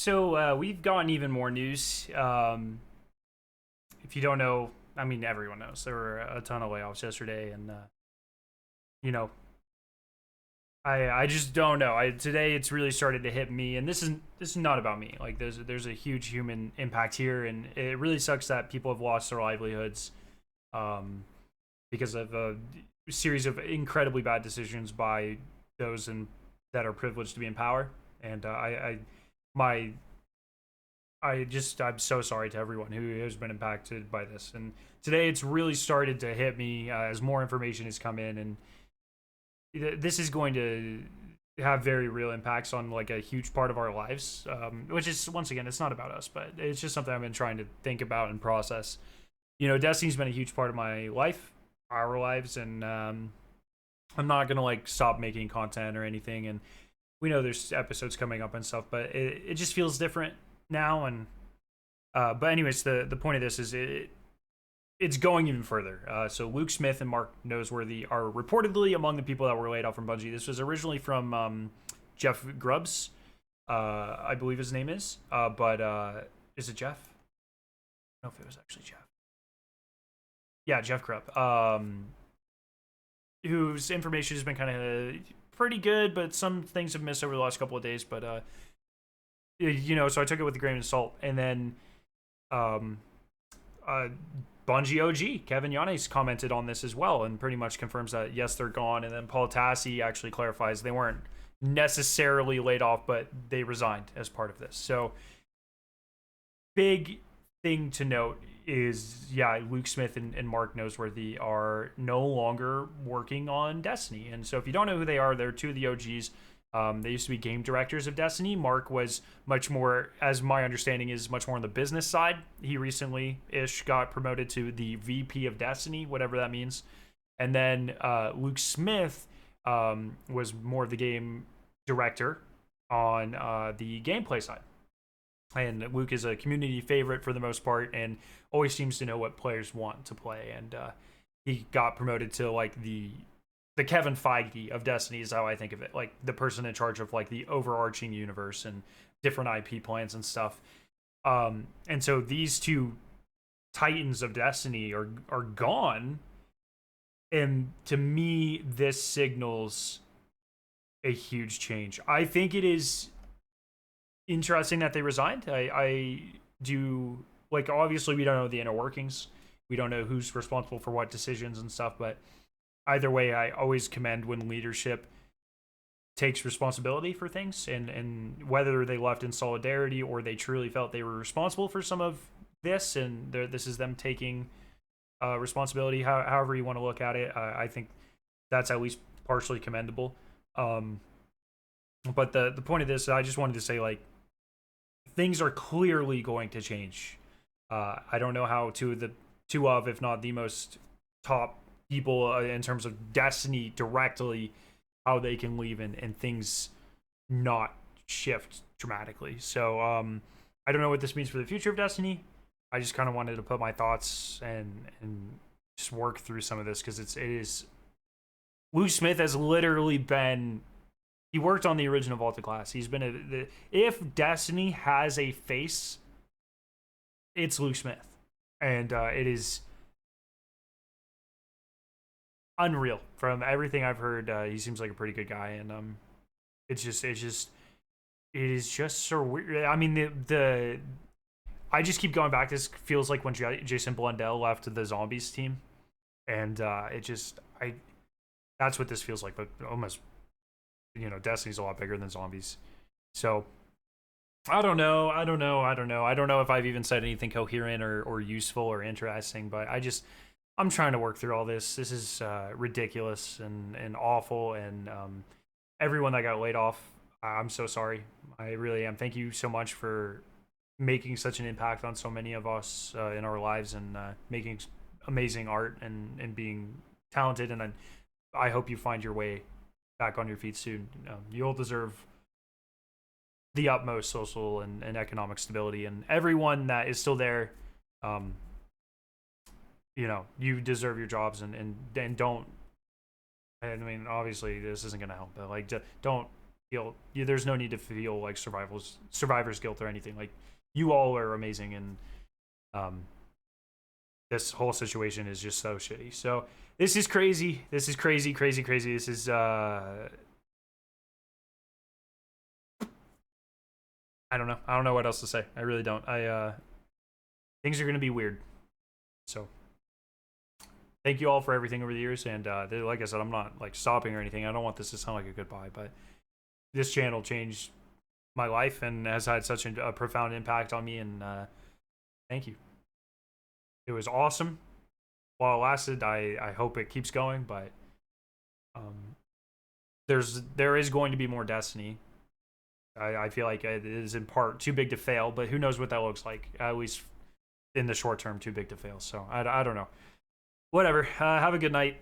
So we've gotten even more news. If you don't know, I mean everyone knows there were a ton of layoffs yesterday, and you know, I just don't know. Today it's really started to hit me, and this is not about me. Like there's a huge human impact here, and it really sucks that people have lost their livelihoods, um, because of a series of incredibly bad decisions by those that are privileged to be in power. And my I'm so sorry to everyone who has been impacted by this. And today it's really started to hit me as more information has come in, and this is going to have very real impacts on like a huge part of our lives. Which is, once again, it's not about us, but it's just something I've been trying to think about and process. Destiny's been a huge part of my life, our lives, and I'm not gonna like stop making content or anything. And we know there's episodes coming up and stuff, but it just feels different now. And but anyways, the point of this is it's going even further. So Luke Smith and Mark Noseworthy are reportedly among the people that were laid off from Bungie. This was originally from Jeff Grubbs, I believe his name is. But is it Jeff? I don't know if it was actually Jeff. Yeah, Jeff Grubb. Whose information has been kind of pretty good, but some things have missed over the last couple of days. But so I took it with a grain of salt. And then um, Bungie OG Kevin Yanes commented on this as well, and pretty much confirms that yes, they're gone. And then Paul Tassi actually clarifies they weren't necessarily laid off, but they resigned as part of this. So big thing to note is, yeah, Luke Smith and Mark Noseworthy are no longer working on Destiny. And so if you don't know who they are, they're two of the OGs. They used to be game directors of Destiny. Mark was much more, as my understanding is, much more on the business side. He recently-ish got promoted to the VP of Destiny, whatever that means. And then Luke Smith was more of the game director on the gameplay side. And Luke is a community favorite for the most part, and always seems to know what players want to play. And he got promoted to like the Kevin Feige of Destiny is how I think of it, like the person in charge of like the overarching universe and different IP plans and stuff. And so these two titans of Destiny are gone, and to me, this signals a huge change. I think it is interesting that they resigned. I do, like, obviously we don't know the inner workings. We don't know who's responsible for what decisions and stuff, but either way, I always commend when leadership takes responsibility for things, and whether they left in solidarity or they truly felt they were responsible for some of this, and this is them taking responsibility. However you want to look at it, I think that's at least partially commendable. But the point of this, I just wanted to say, like, things are clearly going to change. I don't know how two of, if not the most top people in terms of Destiny directly, how they can leave and things not shift dramatically. So I don't know what this means for the future of Destiny. I just kind of wanted to put my thoughts and just work through some of this, because it is Luke Smith has literally been, he worked on the original Vault of Glass. He's been if Destiny has a face, it's Luke Smith, and it is unreal from everything I've heard. He seems like a pretty good guy, and it is just so weird. I mean, the I just keep going back. This feels like when Jason Blundell left the Zombies team, and that's what this feels like. But almost, Destiny's a lot bigger than Zombies. So I don't know. I don't know if I've even said anything coherent or useful or interesting, but I'm trying to work through all this. This is ridiculous and awful, and everyone that got laid off, I'm so sorry. I really am. Thank you so much for making such an impact on so many of us in our lives, and making amazing art and being talented. And I hope you find your way back on your feet soon. You'll deserve the utmost social and economic stability, and everyone that is still there, you deserve your jobs, and don't, I mean, obviously this isn't going to help, but like, don't feel there's no need to feel like survivor's guilt or anything. Like, you all are amazing, and this whole situation is just so shitty. So this is crazy. This is crazy. This is I don't know. I don't know what else to say. I really don't. Things are gonna be weird. So thank you all for everything over the years, and like I said, I'm not like stopping or anything. I don't want this to sound like a goodbye, but this channel changed my life and has had such a profound impact on me, and thank you. It was awesome while it lasted. I hope it keeps going, but there is going to be more Destiny. I feel like it is in part too big to fail, but who knows what that looks like, at least in the short term. Too big to fail, so I don't know. Whatever. Have a good night.